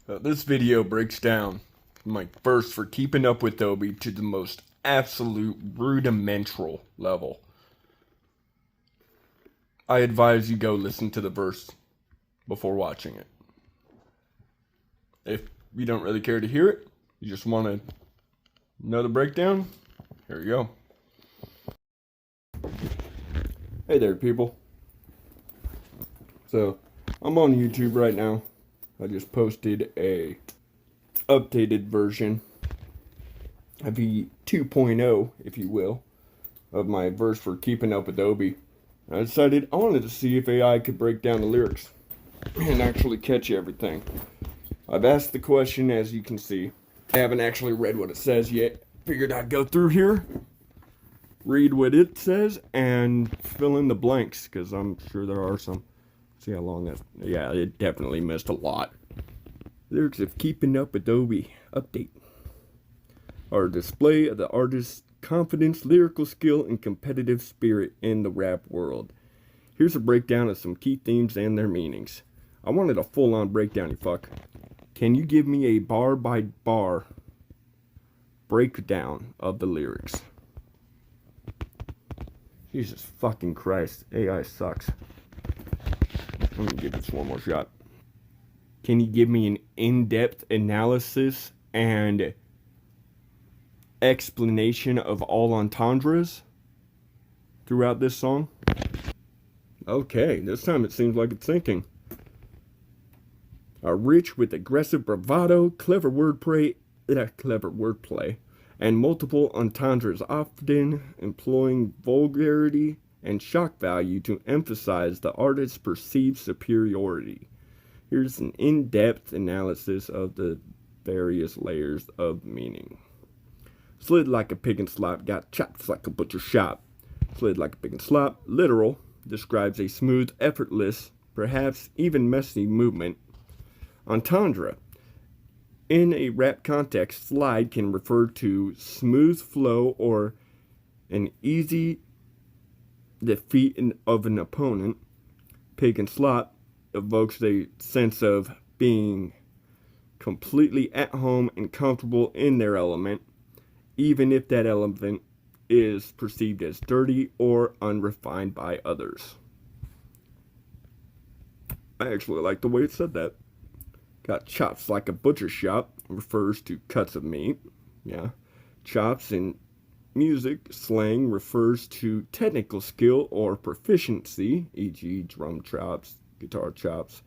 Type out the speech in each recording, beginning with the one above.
This video breaks down my verse for keeping up with Obi to the most absolute rudimental level. I advise you go listen to the verse before watching it. If you don't really care to hear it, you just want to know the breakdown, here you go. Hey there, people. So, I'm on YouTube right now. I just posted a updated version, a V2.0, if you will, of my verse for keeping up with Obi. I decided I wanted to see if AI could break down the lyrics and actually catch everything. I've asked the question, as you can see. I haven't actually read what it says yet. Figured I'd go through here, read what it says, and fill in the blanks, because I'm sure there are some. See how long that's... Yeah, it definitely missed a lot. Lyrics of Keeping Up with Obi update are a display of the artist's confidence, lyrical skill, and competitive spirit in the rap world. Here's a breakdown of some key themes and their meanings. I wanted a full-on breakdown, you fuck. Can you give me a bar-by-bar breakdown of the lyrics? Jesus fucking Christ, AI sucks. Let me give this one more shot. Can you give me an in-depth analysis and explanation of all entendres throughout this song? Okay, this time it seems like it's thinking. Are rich with aggressive bravado, clever wordplay, and multiple entendres, often employing vulgarity and shock value to emphasize the artist's perceived superiority. Here's an in-depth analysis of the various layers of meaning. Slid like a pig and slop, got chops like a butcher shop. Slid like a pig and slop, literal, describes a smooth, effortless, perhaps even messy movement. Entendre. In a rap context, slide can refer to smooth flow or an easy defeat of an opponent. Pig and slop evokes a sense of being completely at home and comfortable in their element, even if that element is perceived as dirty or unrefined by others. I actually like the way it said that. Got chops like a butcher shop refers to cuts of meat. Yeah. Chops in music slang refers to technical skill or proficiency, e.g. drum chops, guitar chops.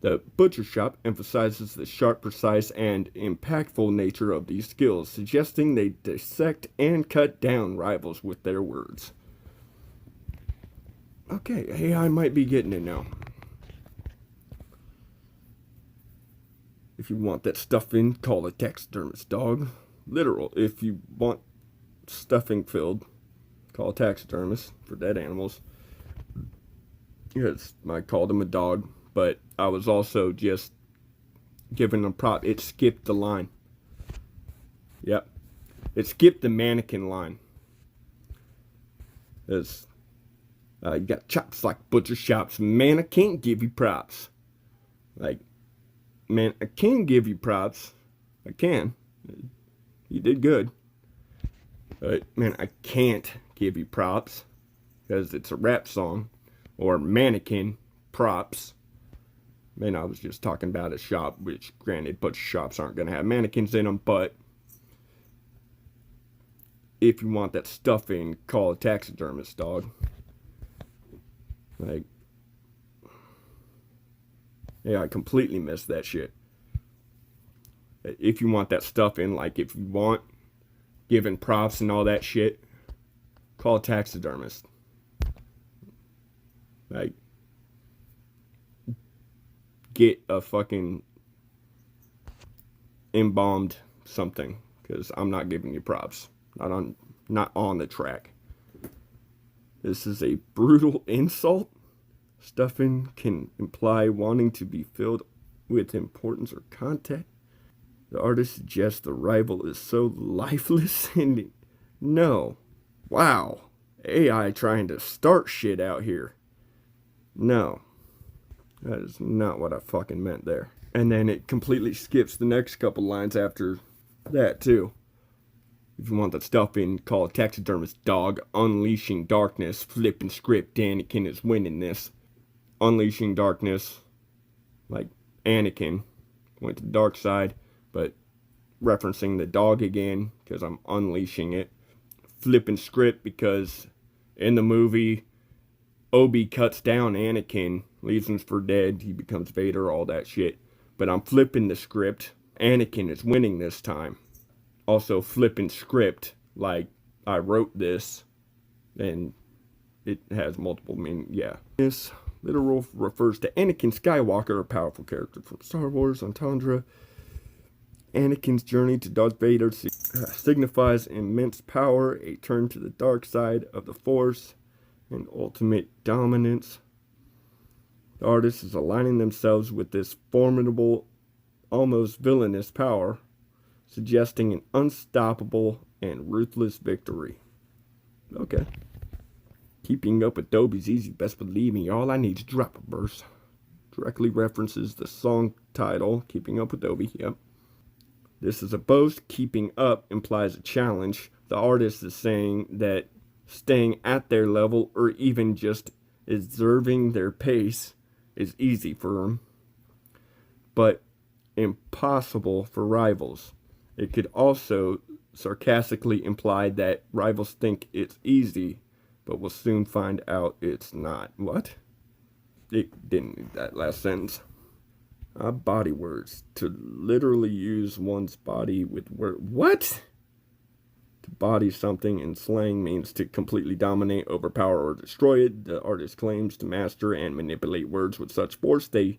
The butcher shop emphasizes the sharp, precise, and impactful nature of these skills, suggesting they dissect and cut down rivals with their words. Okay, AI might be getting it now. If you want that stuffing, call a taxidermist, dog. Literal, if you want stuffing filled, call a taxidermist for dead animals. Yes, I called him a dog, but I was also just giving a prop. It skipped the line. Yep. It skipped the mannequin line. It's, you got chops like butcher shops. Man, I can't give you props. Like, man, I can give you props. I can. You did good. But, man, I can't give you props because it's a rap song. Or mannequin props. Man, I was just talking about a shop, which, granted, butcher shops aren't going to have mannequins in them, but if you want that stuffing, call a taxidermist, dog. Like, yeah, I completely missed that shit. If you want that stuffing, like if you want giving props and all that shit, call a taxidermist. Like, get a fucking embalmed something, because I'm not giving you props. Not on the track. This is a brutal insult. Stuffing can imply wanting to be filled with importance or content. The artist suggests the rival is so lifeless and... No. Wow. AI trying to start shit out here. No. That is not what I fucking meant there. And then it completely skips the next couple lines after that, too. If you want that stuff in, call a taxidermist dog. Unleashing darkness. Flipping script. Anakin is winning this. Unleashing darkness. Like Anakin went to the dark side. But referencing the dog again, because I'm unleashing it. Flipping script, because in the movie, Obi cuts down Anakin. Leaves him for dead. He becomes Vader. All that shit. But I'm flipping the script. Anakin is winning this time. Also flipping script, like I wrote this, and it has multiple meanings. Yeah. This literal refers to Anakin Skywalker, a powerful character from Star Wars on Tundra. Anakin's journey to Darth Vader signifies immense power, a turn to the dark side of the Force, and ultimate dominance. The artist is aligning themselves with this formidable, almost villainous power, suggesting an unstoppable and ruthless victory. Okay. Keeping up with Dobie's easy, best believe me, all I need is drop a verse. Directly references the song title, Keeping Up with Dobie, yep. This is a boast. Keeping up implies a challenge. The artist is saying that staying at their level or even just observing their pace is easy for them, but impossible for rivals. It could also sarcastically imply that rivals think it's easy, but will soon find out it's not. What? It didn't need that last sentence. Body words. To literally use one's body with word. What? To body something in slang means to completely dominate, overpower, or destroy it. The artist claims to master and manipulate words with such force they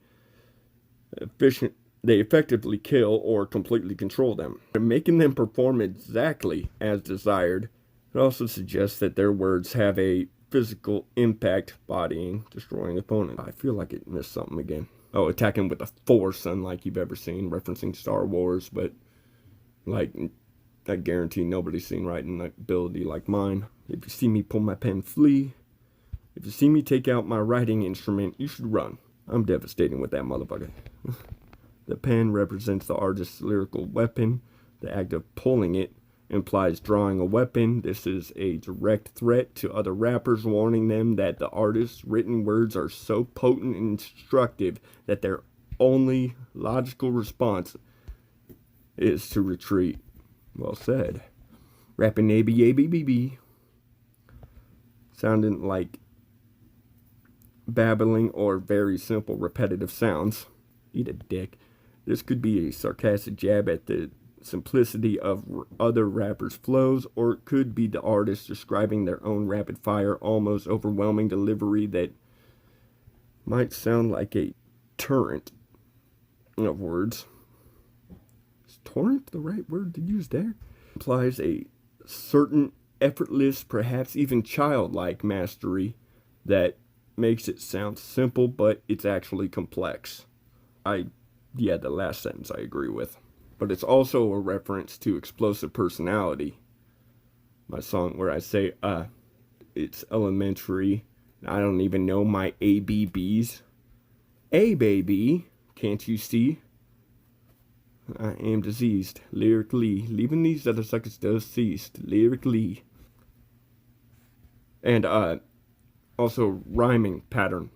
effectively kill or completely control them. Making them perform exactly as desired. It also suggests that their words have a physical impact, bodying, destroying opponent. I feel like it missed something again. Oh, attacking with a force unlike you've ever seen, referencing Star Wars, but like, I guarantee nobody's seen writing ability like mine. If you see me pull my pen, flee. If you see me take out my writing instrument, you should run. I'm devastating with that motherfucker. The pen represents the artist's lyrical weapon. The act of pulling it implies drawing a weapon. This is a direct threat to other rappers, warning them that the artist's written words are so potent and instructive that their only logical response is to retreat. Well said. Rapping A-B-A-B-B-B. Sounding like babbling or very simple repetitive sounds. Eat a dick. This could be a sarcastic jab at the simplicity of other rappers' flows, or it could be the artist describing their own rapid-fire, almost overwhelming delivery that might sound like a torrent of words. Is torrent the right word to use there? Implies a certain effortless, perhaps even childlike mastery that makes it sound simple, but it's actually complex. Yeah, the last sentence I agree with. But it's also a reference to explosive personality. My song where I say, it's elementary. I don't even know my ABBs. A baby, can't you see? I am diseased, lyrically. Leaving these other suckers deceased, lyrically. And, also rhyming pattern.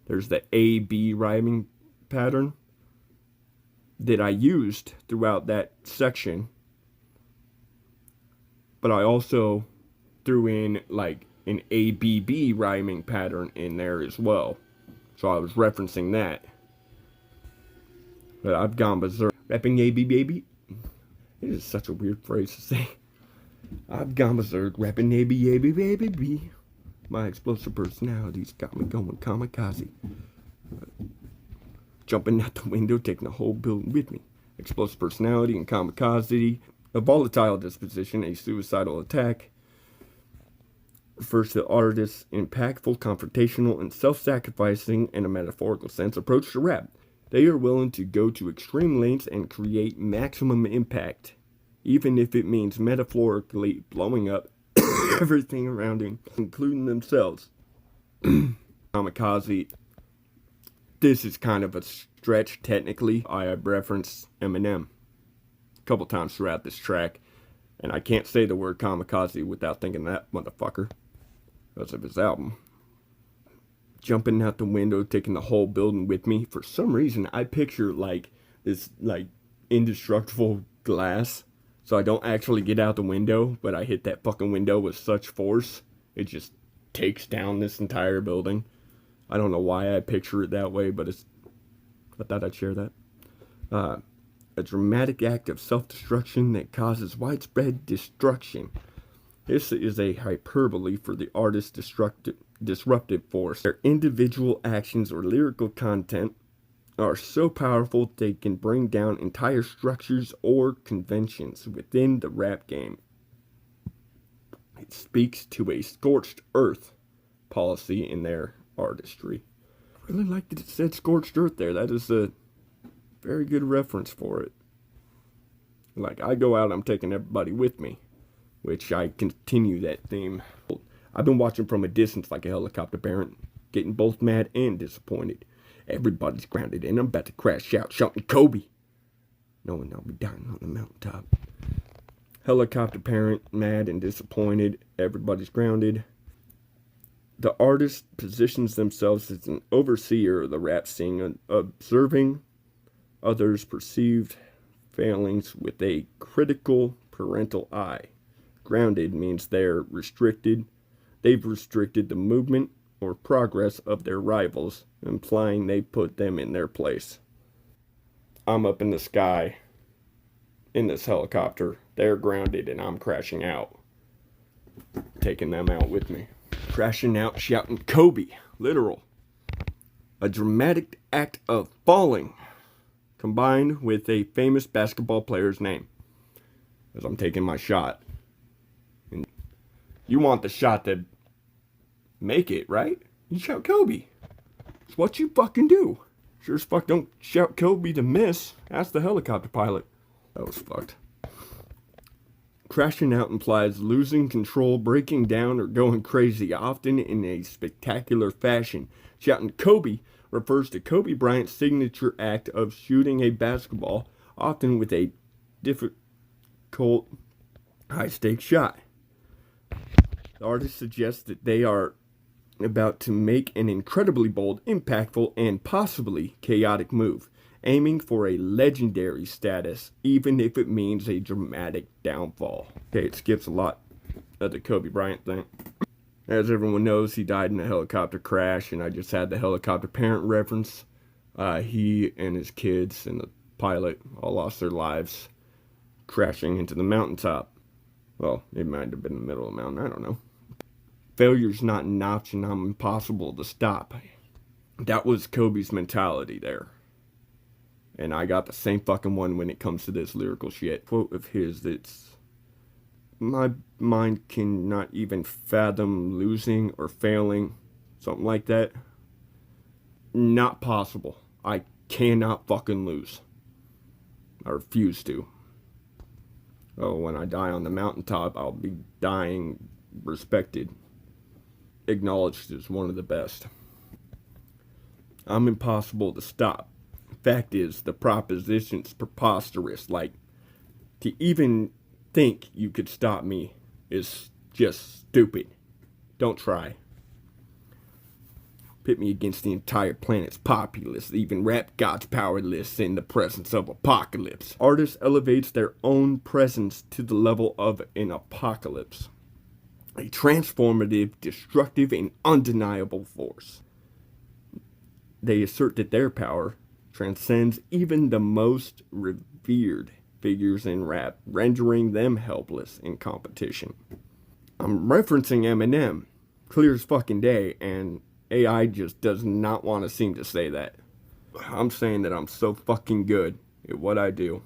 There's the A-B rhyming pattern that I used throughout that section, but I also threw in like an ABB rhyming pattern in there as well, so I was referencing that. But I've gone berserk. Rapping ABB, baby. It is such a weird phrase to say. I've gone berserk, rapping ABB, baby. My explosive personality's got me going kamikaze. Jumping out the window, taking the whole building with me. Explosive personality and kamikaze. A volatile disposition, a suicidal attack. Refers to the artist's impactful, confrontational, and self-sacrificing, in a metaphorical sense, approach to rap. They are willing to go to extreme lengths and create maximum impact, even if it means metaphorically blowing up everything around him, including themselves. Kamikaze this is kind of a stretch technically. I have referenced Eminem a couple times throughout this track, and I can't say the word kamikaze without thinking that motherfucker because of his album. Jumping out the window, taking the whole building with me. For some reason, I picture like this like indestructible glass, so I don't actually get out the window, but I hit that fucking window with such force, it just takes down this entire building. I don't know why I picture it that way, but I thought I'd share that. A dramatic act of self-destruction that causes widespread destruction. This is a hyperbole for the artist's disruptive force. Their individual actions or lyrical content are so powerful they can bring down entire structures or conventions within the rap game. It speaks to a scorched earth policy in their artistry. I really like that it said scorched earth there. That is a very good reference for it. Like, I go out, I'm taking everybody with me, which I continue that theme. I've been watching from a distance like a helicopter parent, getting both mad and disappointed. Everybody's grounded and I'm about to crash out, shouting Kobe, knowing I'll be dying on the mountaintop. Helicopter parent, mad and disappointed, everybody's grounded. The artist positions themselves as an overseer of the rap scene, observing others' perceived failings with a critical parental eye. Grounded means they've restricted the movement or progress of their rivals, implying they put them in their place. I'm up in the sky in this helicopter. They're grounded and I'm crashing out, taking them out with me. Crashing out, shouting Kobe, literal. A dramatic act of falling, combined with a famous basketball player's name, as I'm taking my shot. And you want the shot to make it, right? You shout Kobe. It's what you fucking do. Sure as fuck don't shout Kobe to miss. Ask the helicopter pilot. That was fucked. Crashing out implies losing control, breaking down, or going crazy, often in a spectacular fashion. Shouting Kobe refers to Kobe Bryant's signature act of shooting a basketball, often with a difficult, high-stakes shot. The artist suggests that they are about to make an incredibly bold, impactful, and possibly chaotic move, aiming for a legendary status, even if it means a dramatic downfall. Okay, it skips a lot of the Kobe Bryant thing. As everyone knows, he died in a helicopter crash, and I just had the helicopter parent reference. He and his kids and the pilot all lost their lives crashing into the mountaintop. Well, it might have been in the middle of the mountain, I don't know. Failure's not an option, I'm impossible to stop. That was Kobe's mentality there. And I got the same fucking one when it comes to this lyrical shit. Quote of his that's, my mind cannot even fathom losing or failing. Something like that. Not possible. I cannot fucking lose. I refuse to. Oh, when I die on the mountaintop, I'll be dying respected. Acknowledged as one of the best. I'm impossible to stop. Fact is, the proposition's preposterous. Like, to even think you could stop me is just stupid. Don't try. Pit me against the entire planet's populace, even rap gods powerless in the presence of apocalypse. Artist elevates their own presence to the level of an apocalypse. A transformative, destructive, and undeniable force. They assert that their power transcends even the most revered figures in rap, rendering them helpless in competition. I'm referencing Eminem, clear as fucking day, and AI just does not want to seem to say that. I'm saying that I'm so fucking good at what I do.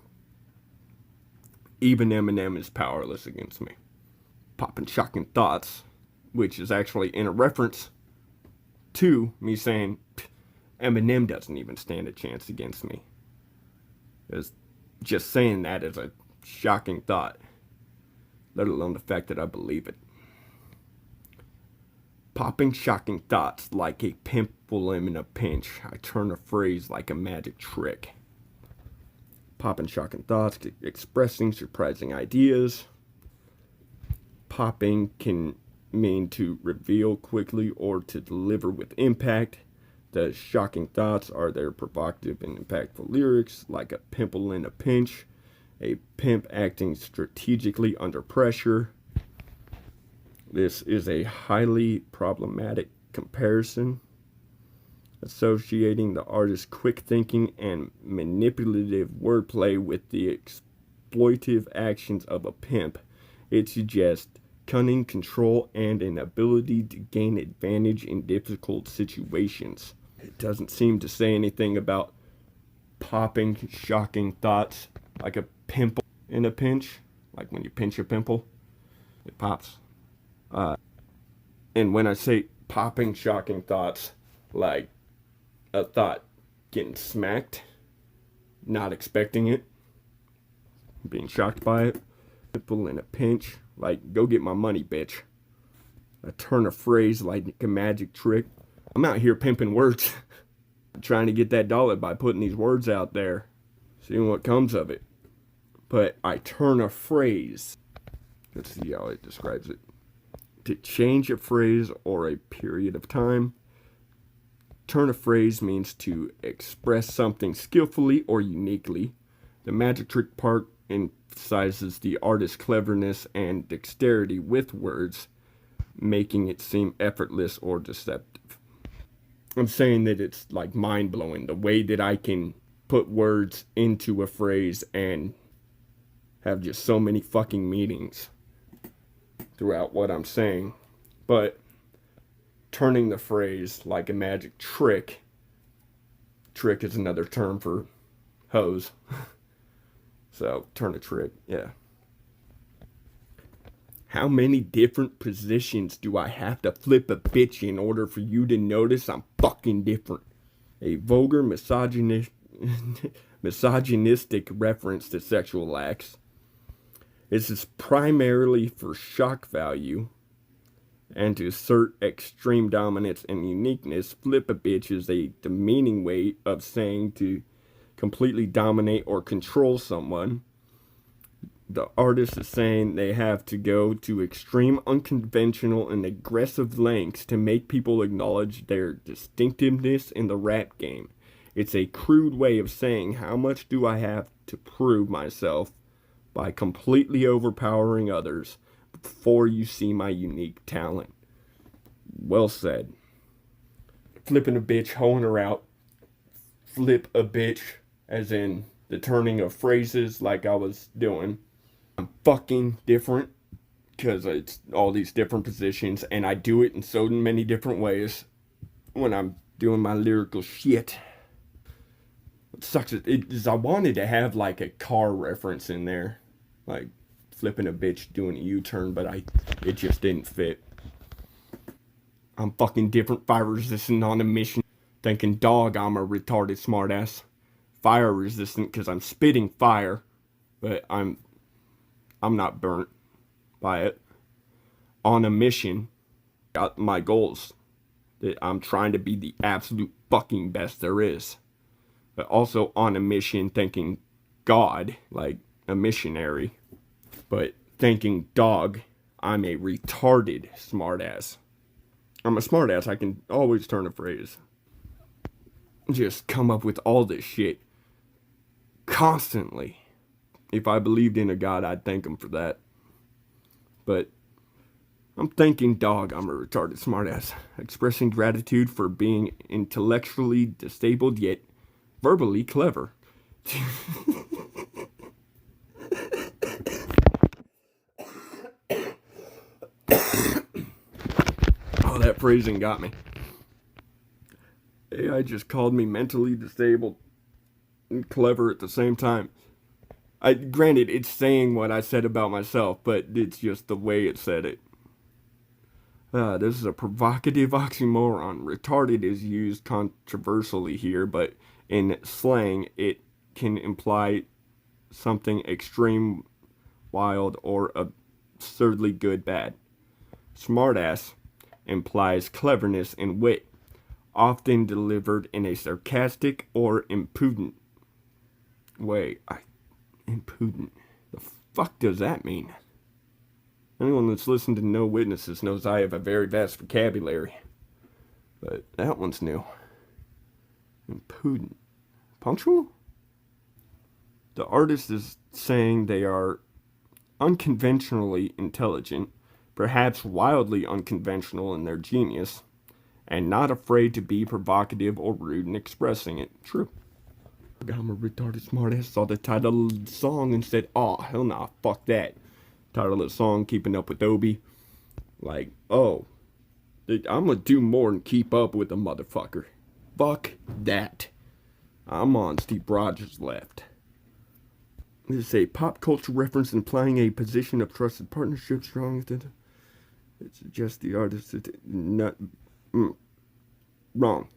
Even Eminem is powerless against me. Popping shocking thoughts, which is actually in a reference to me saying Eminem doesn't even stand a chance against me. It's just saying that is a shocking thought, let alone the fact that I believe it. Popping shocking thoughts like a pimple in a pinch. I turn a phrase like a magic trick. Popping shocking thoughts, expressing surprising ideas. Popping can mean to reveal quickly or to deliver with impact. The shocking thoughts are their provocative and impactful lyrics, like a pimple in a pinch, a pimp acting strategically under pressure. This is a highly problematic comparison, associating the artist's quick thinking and manipulative wordplay with the exploitive actions of a pimp. It suggests cunning, control, and an ability to gain advantage in difficult situations. It doesn't seem to say anything about popping shocking thoughts like a pimple in a pinch, like when you pinch a pimple, it pops. And when I say popping shocking thoughts, like a thought getting smacked, not expecting it, being shocked by it, pimple in a pinch, like go get my money, bitch. I turn a phrase like a magic trick. I'm out here pimping words, trying to get that dollar by putting these words out there, seeing what comes of it. But I turn a phrase. Let's see how it describes it. To change a phrase or a period of time. Turn a phrase means to express something skillfully or uniquely. The magic trick part emphasizes the artist's cleverness and dexterity with words, making it seem effortless or deceptive. I'm saying that it's like mind-blowing, the way that I can put words into a phrase and have just so many fucking meanings throughout what I'm saying. But turning the phrase like a magic trick, trick is another term for hose. So turn a trick, yeah. How many different positions do I have to flip a bitch in order for you to notice I'm fucking different? A vulgar misogynistic reference to sexual acts. This is primarily for shock value and to assert extreme dominance and uniqueness. Flip a bitch is a demeaning way of saying to completely dominate or control someone. The artist is saying they have to go to extreme, unconventional, and aggressive lengths to make people acknowledge their distinctiveness in the rap game. It's a crude way of saying, how much do I have to prove myself by completely overpowering others before you see my unique talent? Well said. Flipping a bitch, hoeing her out. Flip a bitch, as in the turning of phrases like I was doing. I'm fucking different because it's all these different positions, and I do it in so many different ways when I'm doing my lyrical shit. What sucks is I wanted to have like a car reference in there, like flipping a bitch doing a U-turn, but it just didn't fit. I'm fucking different, fire resistant, on a mission. Thinking, dog, I'm a retarded smartass. Fire resistant because I'm spitting fire, but I'm not burnt by it. On a mission, got my goals. That I'm trying to be the absolute fucking best there is. But also on a mission, thinking God, like a missionary. But thinking, dog, I'm a retarded smartass. I'm a smartass. I can always turn a phrase. Just come up with all this shit constantly. If I believed in a God, I'd thank him for that. But I'm thanking, dog, I'm a retarded smartass. Expressing gratitude for being intellectually disabled yet verbally clever. Oh, that phrasing got me. AI just called me mentally disabled and clever at the same time. Granted, it's saying what I said about myself, but it's just the way it said it. This is a provocative oxymoron. Retarded is used controversially here, but in slang, it can imply something extreme, wild, or absurdly good, bad. Smartass implies cleverness and wit, often delivered in a sarcastic or impudent way. Impudent. The fuck does that mean? Anyone that's listened to No Witnesses knows I have a very vast vocabulary. But that one's new. Impudent. Punctual? The artist is saying they are unconventionally intelligent, perhaps wildly unconventional in their genius, and not afraid to be provocative or rude in expressing it. True. I'm a retarded smartass, saw the title of the song and said, oh, hell nah, fuck that. Title of the song, Keeping Up with Obi. Like, oh, I'm gonna do more than keep up with the motherfucker. Fuck that. I'm on Steve Rogers' left. This is a pop culture reference implying a position of trusted partnership strong. It suggests the artist not wrong.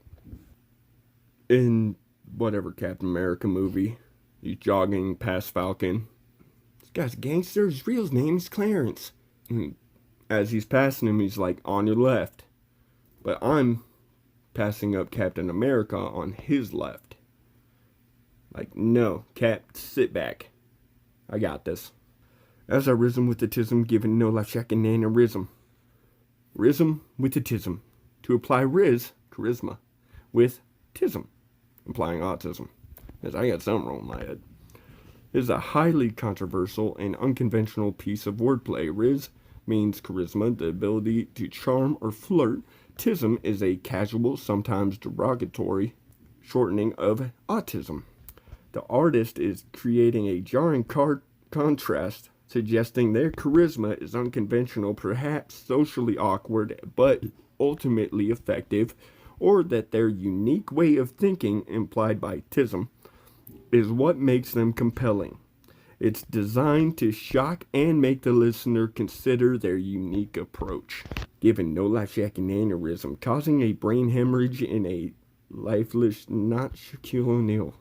In whatever Captain America movie, he's jogging past Falcon. This guy's a gangster. His real name is Clarence. And as he's passing him, he's like, on your left. But I'm passing up Captain America on his left. Like, no, Cap, sit back. I got this. As I risen with the tism, given no life shack and nanarism. Rism with the tism. To apply riz, charisma, with tism, implying autism. As I got something wrong in my head. It is a highly controversial and unconventional piece of wordplay. Riz means charisma, the ability to charm or flirt. Tism is a casual, sometimes derogatory shortening of autism. The artist is creating a jarring contrast, suggesting their charisma is unconventional, perhaps socially awkward, but ultimately effective, or that their unique way of thinking, implied by tism, is what makes them compelling. It's designed to shock and make the listener consider their unique approach. Given no life-shacking aneurysm, causing a brain hemorrhage in a lifeless, not Shaquille O'Neal.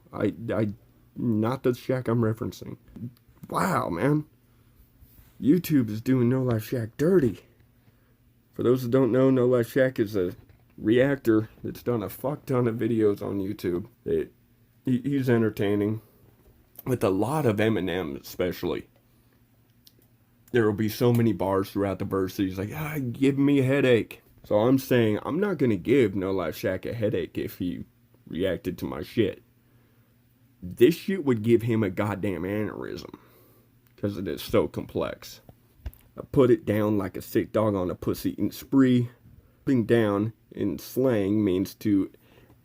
Not the Shaq I'm referencing. Wow, man. YouTube is doing No Life Shack dirty. For those who don't know, No Life Shack is a reactor that's done a fuck ton of videos on YouTube. He's entertaining. With a lot of Eminem, especially. There will be so many bars throughout the verse that he's like, give me a headache. So I'm saying, I'm not going to give No Life Shack a headache if he reacted to my shit. This shit would give him a goddamn aneurysm. Because it is so complex. I put it down like a sick dog on a pussy-eating spree. Putting down in slang means to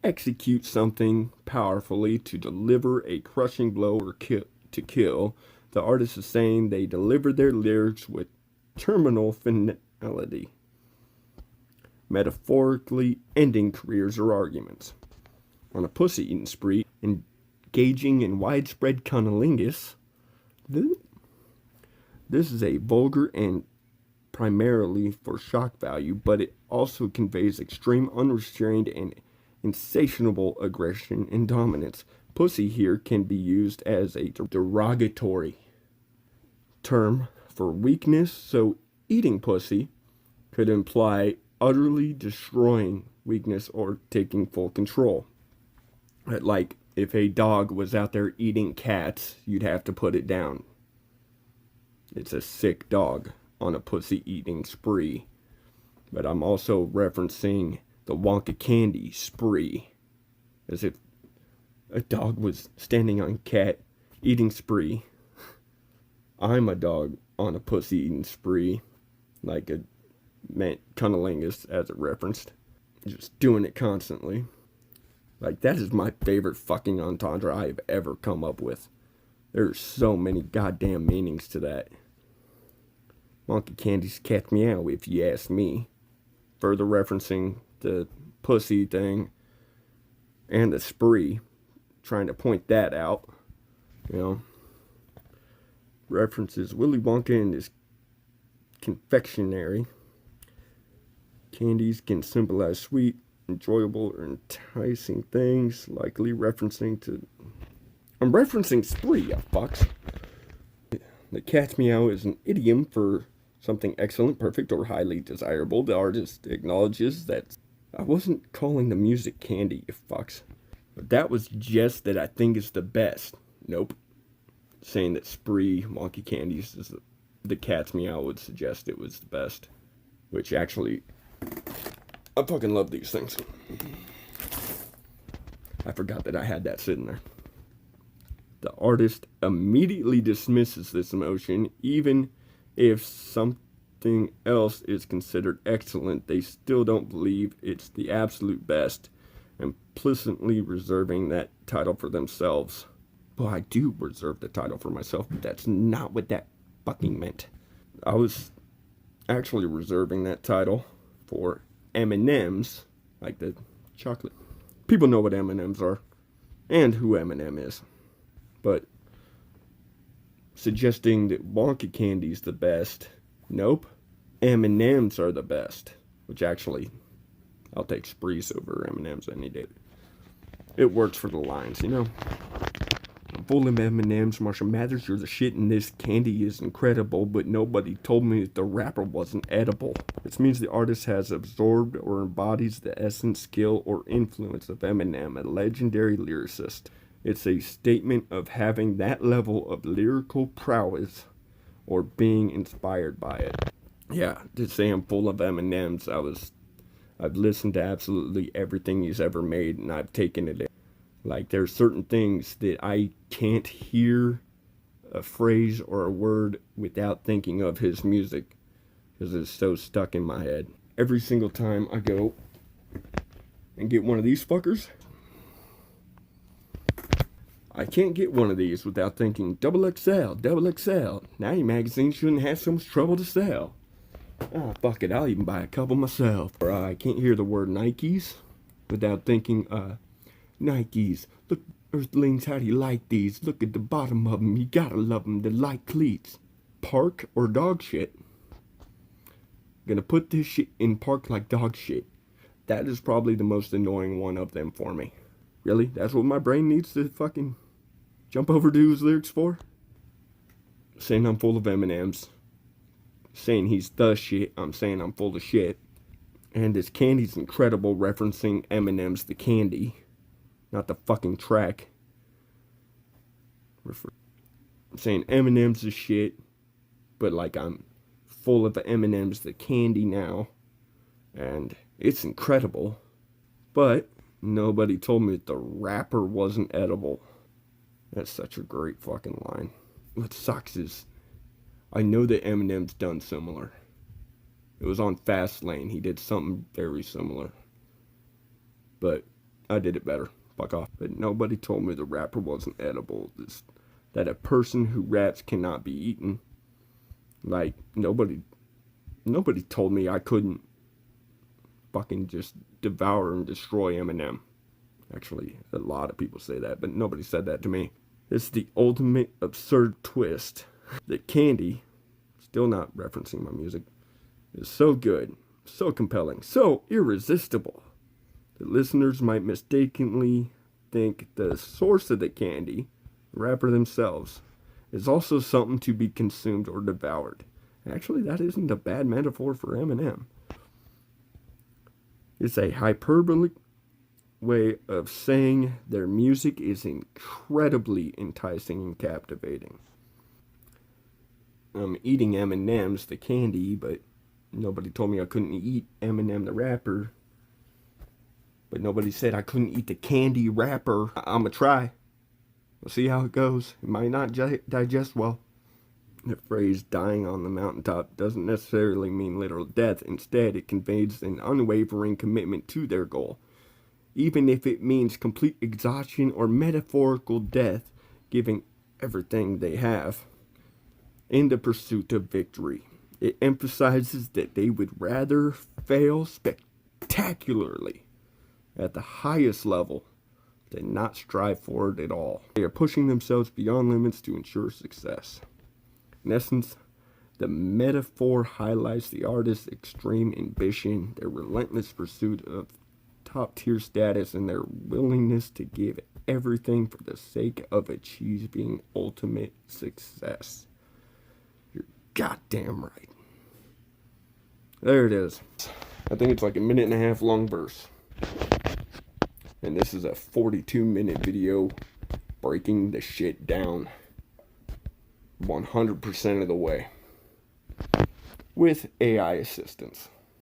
execute something powerfully, to deliver a crushing blow or to kill. The artist is saying they deliver their lyrics with terminal finality, metaphorically ending careers or arguments. On a pussy-eating spree, engaging in widespread cunnilingus, this is a vulgar and primarily for shock value, but it also conveys extreme, unrestrained, and insatiable aggression and dominance. Pussy here can be used as a derogatory term for weakness, so eating pussy could imply utterly destroying weakness or taking full control. Like, if a dog was out there eating cats, you'd have to put it down. It's a sick dog on a pussy-eating spree. But I'm also referencing the Wonka candy spree. As if a dog was standing on cat eating spree. I'm a dog on a pussy-eating spree. Like a cunnilingus, as it referenced. Just doing it constantly. Like, that is my favorite fucking entendre I have ever come up with. There's so many goddamn meanings to that. Monkey candies catch me out, if you ask me. Further referencing the pussy thing and the spree. Trying to point that out. You know. References Willy Wonka and his confectionery. Candies can symbolize sweet, enjoyable, or enticing things. Likely referencing to... I'm referencing spree, you fucks. The cat's meow is an idiom for something excellent, perfect, or highly desirable, the artist acknowledges that I wasn't calling the music candy, you fucks. But that was just that I think it's the best. Nope. Saying that Spree Wonky Candies is the cat's meow would suggest it was the best. Which actually, I fucking love these things. I forgot that I had that sitting there. The artist immediately dismisses this emotion, even if something else is considered excellent. They still don't believe it's the absolute best, implicitly reserving that title for themselves. Well, I do reserve the title for myself, but that's not what that fucking meant. I was actually reserving that title for M&M's, like the chocolate. People know what M&M's are, and who M&M is. But suggesting that Wonka Candy's the best, nope. M&M's are the best, which actually, I'll take Sprees over M&M's any day. It works for the lines, you know. I'm full of M&M's, Marshall Mathers, you're the shit, and this candy is incredible, but nobody told me that the wrapper wasn't edible. This means the artist has absorbed or embodies the essence, skill, or influence of Eminem, a legendary lyricist. It's a statement of having that level of lyrical prowess or being inspired by it. Yeah, to say I'm full of M&M's, I've listened to absolutely everything he's ever made, and I've taken it in. Like, there's certain things that I can't hear a phrase or a word without thinking of his music, because it's so stuck in my head. Every single time I go and get one of these fuckers, I can't get one of these without thinking, double XL, double XL. Now your magazine shouldn't have so much trouble to sell. Ah, fuck it, I'll even buy a couple myself. Or I can't hear the word Nikes without thinking, Nikes. Look, Earthlings, how do you like these? Look at the bottom of them, you gotta love them, they're like cleats. Park or dog shit? Gonna put this shit in park like dog shit. That is probably the most annoying one of them for me. Really? That's what my brain needs to fucking jump over to his lyrics for? Saying I'm full of M&M's. Saying he's the shit. I'm saying I'm full of shit. And his candy's incredible, referencing M&M's the candy. Not the fucking track. I'm saying M&M's is shit. But like I'm full of M&M's the candy now. And it's incredible. But nobody told me that the wrapper wasn't edible. That's such a great fucking line. What sucks is, I know that Eminem's done similar. It was on Fastlane. He did something very similar. But I did it better. Fuck off. But nobody told me the wrapper wasn't edible. That a person who raps cannot be eaten. Like, nobody told me I couldn't fucking just devour and destroy Eminem. Actually, a lot of people say that, but nobody said that to me. It's the ultimate absurd twist that Candy, still not referencing my music, is so good, so compelling, so irresistible that listeners might mistakenly think the source of the candy, the rapper themselves, is also something to be consumed or devoured. Actually, that isn't a bad metaphor for Eminem. It's a hyperbolic way of saying their music is incredibly enticing and captivating. I'm eating M&M's, the candy, but nobody told me I couldn't eat Eminem, the rapper. But nobody said I couldn't eat the candy wrapper. I'ma try. We'll see how it goes. It might not digest well. The phrase dying on the mountaintop doesn't necessarily mean literal death. Instead, it conveys an unwavering commitment to their goal. Even if it means complete exhaustion or metaphorical death, giving everything they have in the pursuit of victory. It emphasizes that they would rather fail spectacularly at the highest level than not strive for it at all. They are pushing themselves beyond limits to ensure success. In essence, the metaphor highlights the artist's extreme ambition, their relentless pursuit of top-tier status, and their willingness to give everything for the sake of achieving ultimate success. You're goddamn right. There it is. I think it's like a 1.5 minute long verse. And this is a 42-minute video breaking the shit down 100% of the way with AI assistance.